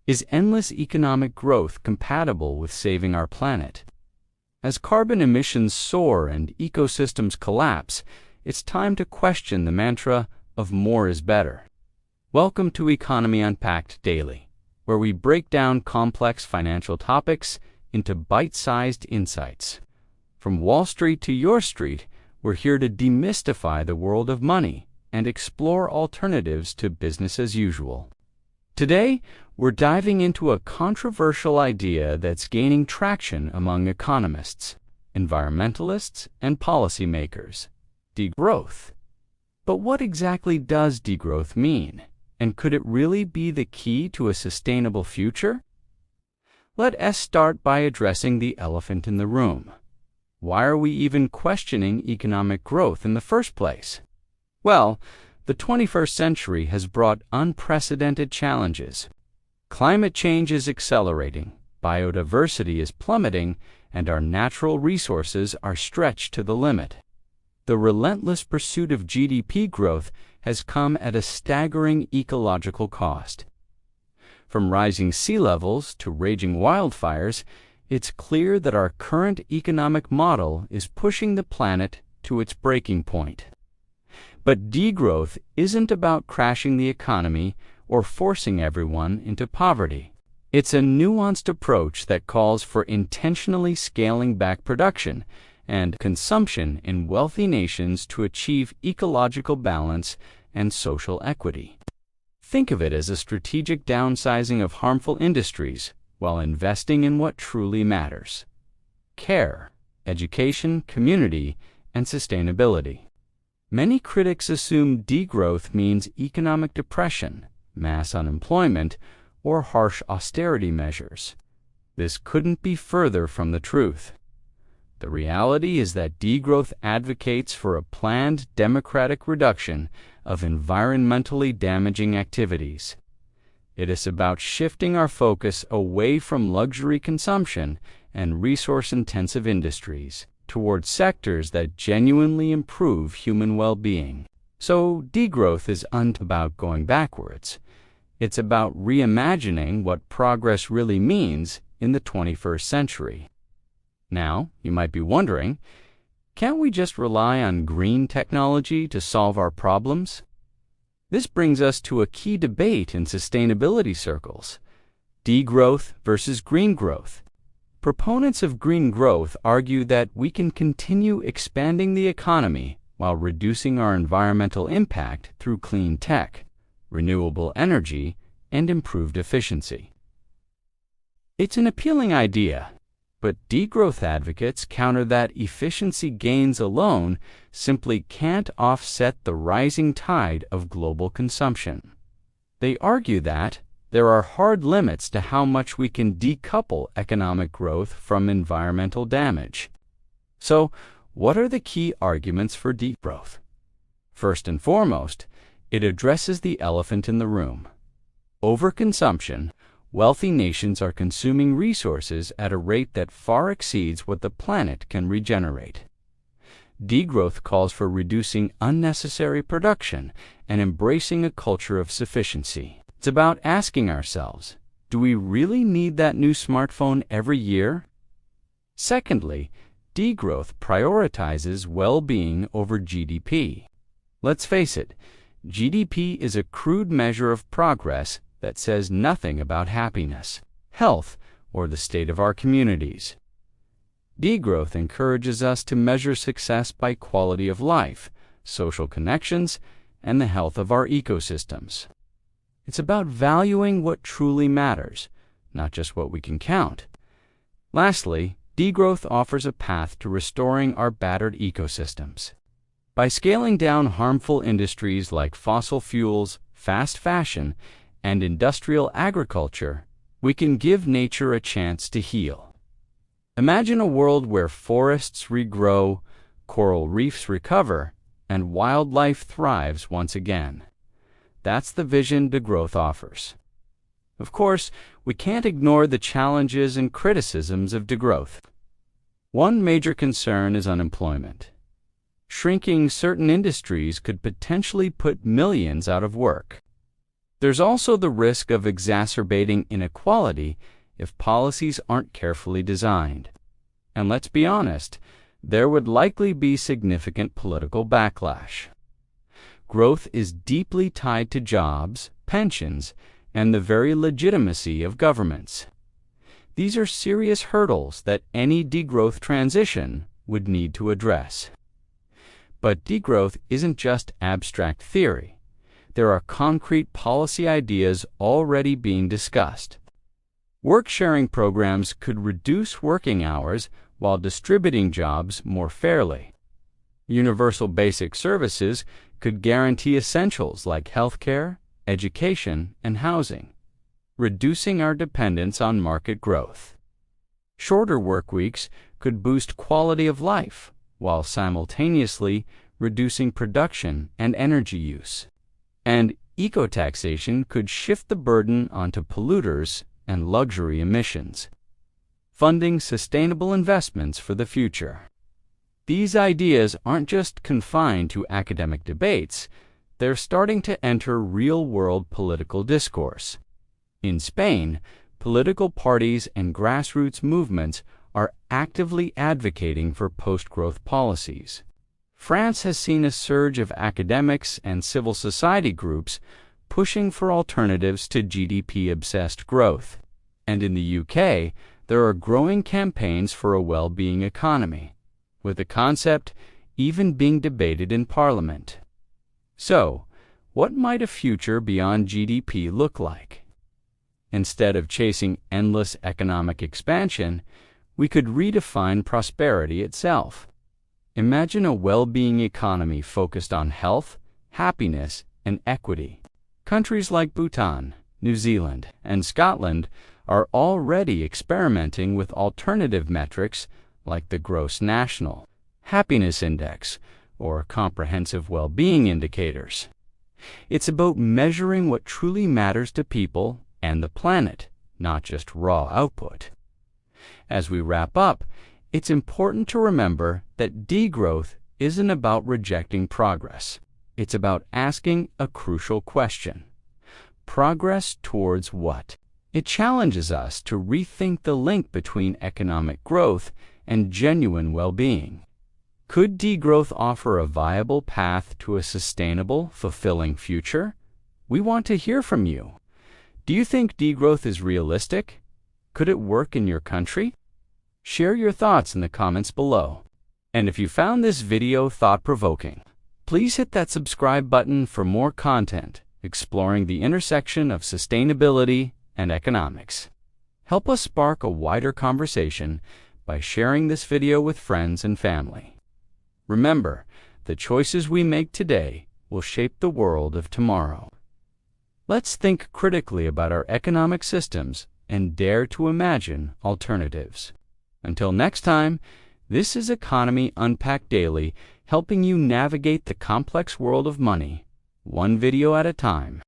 Is endless economic growth compatible with saving our planet? As carbon emissions soar and ecosystems collapse, it's time to question the mantra of more is better. Welcome to Economy Unpacked Daily, where we break down complex financial topics into bite-sized insights. From Wall Street to your street, we're here to demystify the world of money and explore alternatives to business as usual. Today, we're diving into a controversial idea that's gaining traction among economists, environmentalists, and policymakers: degrowth. But what exactly does degrowth mean? And could it really be the key to a sustainable future? Let us start by addressing the elephant in the room. Why are we even questioning economic growth in the first place? Well, the 21st century has brought unprecedented challenges. Climate change is accelerating, biodiversity is plummeting, and our natural resources are stretched to the limit. The relentless pursuit of GDP growth has come at a staggering ecological cost. From rising sea levels to raging wildfires, it's clear that our current economic model is pushing the planet to its breaking point. But degrowth isn't about crashing the economy or forcing everyone into poverty. It's a nuanced approach that calls for intentionally scaling back production and consumption in wealthy nations to achieve ecological balance and social equity. Think of it as a strategic downsizing of harmful industries while investing in what truly matters: care, education, community, and sustainability. Many critics assume degrowth means economic depression, mass unemployment, or harsh austerity measures. This couldn't be further from the truth. The reality is that degrowth advocates for a planned democratic reduction of environmentally damaging activities. It is about shifting our focus away from luxury consumption and resource-intensive industries towards sectors that genuinely improve human well-being. So degrowth isn't about going backwards. It's about reimagining what progress really means in the 21st century. Now, you might be wondering, can't we just rely on green technology to solve our problems? This brings us to a key debate in sustainability circles: degrowth versus green growth. Proponents of green growth argue that we can continue expanding the economy while reducing our environmental impact through clean tech, renewable energy, and improved efficiency. It's an appealing idea, but degrowth advocates counter that efficiency gains alone simply can't offset the rising tide of global consumption. They argue that there are hard limits to how much we can decouple economic growth from environmental damage. So, what are the key arguments for degrowth? First and foremost, it addresses the elephant in the room: overconsumption. Wealthy nations are consuming resources at a rate that far exceeds what the planet can regenerate. Degrowth calls for reducing unnecessary production and embracing a culture of sufficiency. It's about asking ourselves, do we really need that new smartphone every year? Secondly, degrowth prioritizes well-being over GDP. Let's face it, GDP is a crude measure of progress that says nothing about happiness, health, or the state of our communities. Degrowth encourages us to measure success by quality of life, social connections, and the health of our ecosystems. It's about valuing what truly matters, not just what we can count. Lastly, degrowth offers a path to restoring our battered ecosystems. By scaling down harmful industries like fossil fuels, fast fashion, and industrial agriculture, we can give nature a chance to heal. Imagine a world where forests regrow, coral reefs recover, and wildlife thrives once again. That's the vision degrowth offers. Of course, we can't ignore the challenges and criticisms of degrowth. One major concern is unemployment. Shrinking certain industries could potentially put millions out of work. There's also the risk of exacerbating inequality if policies aren't carefully designed. And let's be honest, there would likely be significant political backlash. Growth is deeply tied to jobs, pensions, and the very legitimacy of governments. These are serious hurdles that any degrowth transition would need to address. But degrowth isn't just abstract theory. There are concrete policy ideas already being discussed. Work-sharing programs could reduce working hours while distributing jobs more fairly. Universal basic services could guarantee essentials like healthcare, education, and housing, reducing our dependence on market growth. Shorter work weeks could boost quality of life while simultaneously reducing production and energy use. And eco-taxation could shift the burden onto polluters and luxury emissions, funding sustainable investments for the future. These ideas aren't just confined to academic debates, they're starting to enter real-world political discourse. In Spain, political parties and grassroots movements are actively advocating for post-growth policies. France has seen a surge of academics and civil society groups pushing for alternatives to GDP-obsessed growth. And in the UK, there are growing campaigns for a well-being economy, with the concept even being debated in Parliament. So, what might a future beyond GDP look like? Instead of chasing endless economic expansion, we could redefine prosperity itself. Imagine a well-being economy focused on health, happiness, and equity. Countries like Bhutan, New Zealand, and Scotland are already experimenting with alternative metrics like the Gross National Happiness Index or comprehensive well-being indicators. It's about measuring what truly matters to people and the planet, not just raw output. As we wrap up, it's important to remember that degrowth isn't about rejecting progress. It's about asking a crucial question. Progress towards what? It challenges us to rethink the link between economic growth and genuine well-being. Could degrowth offer a viable path to a sustainable, fulfilling future? We want to hear from you. Do you think degrowth is realistic? Could it work in your country? Share your thoughts in the comments below. And if you found this video thought-provoking, please hit that subscribe button for more content exploring the intersection of sustainability and economics. Help us spark a wider conversation by sharing this video with friends and family. Remember, the choices we make today will shape the world of tomorrow. Let's think critically about our economic systems and dare to imagine alternatives. Until next time, this is Economy Unpacked Daily, helping you navigate the complex world of money, one video at a time.